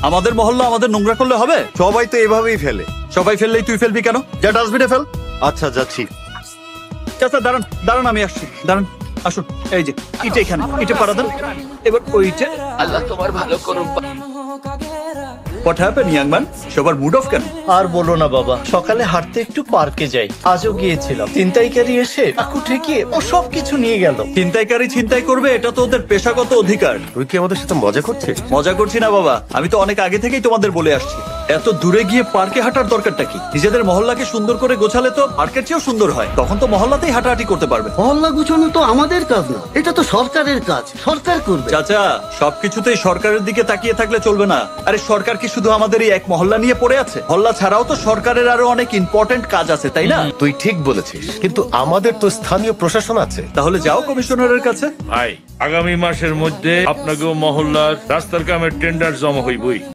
আমাদের মহল্লা আমাদের নোংরা করলে হবে? সবাই তো এভাবেই ফেলে। সবাই ফেললেই তুই ফেলবি কেন? যা ডাস্টবিনে ফেল। আচ্ছা যাচ্ছি। চাচা দাঁড়ান দাঁড়ান, আমি আসছি, দাঁড়ান, আসুন। এই যে ইটে, এখানে ইটে পাড়া দেন। এবার ওইটা। আল্লাহ তোমার ভালো করুন। What happen young man? সবার মুড অফ কেন? আর বলো না বাবা, সকালে হাঁটতে একটু পার্কে যাই, আজও গিয়েছিলাম। ছিনতাইকারী এসে চাকু ঠেকিয়ে ও সবকিছু নিয়ে গেল। ছিনতাইকারী ছিনতাই করবে, এটা তো ওদের পেশাগত অধিকার। তুই কি আমাদের সাথে মজা করছিস? মজা করছি না বাবা, আমি তো অনেক আগে থেকেই তোমাদের বলে আসছি, এত দূরে গিয়ে পার্কে হাঁটার দরকারটা কি? নিজেদের মহল্লাকে সুন্দর করে গোছালে তো পার্কের চেয়েও সুন্দর হয়, তখন তো মহল্লাতেই হাঁটাহাঁটি করতে পারবে। মহল্লা গুছানো তো আমাদের কাজ না, এটা তো সরকারের কাজ, সরকার করবে। চাচা, সবকিছুতেই সরকারের দিকে তাকিয়ে থাকলে চলবে না। আরে সরকার কি শুধু আমাদের এই এক মহল্লা নিয়ে পড়ে আছে? মহল্লা ছাড়াও তো সরকারের আরো অনেক ইম্পর্টেন্ট কাজ আছে, তাই না? তুই ঠিক বলেছিস, কিন্তু আমাদের তো স্থানীয় প্রশাসন আছে। তাহলে যাও কমিশনারের কাছে। ভাই, আগামী মাসের মধ্যে আপনাকেও মহল্লার রাস্তার কামের টেন্ডার জমা হইবই।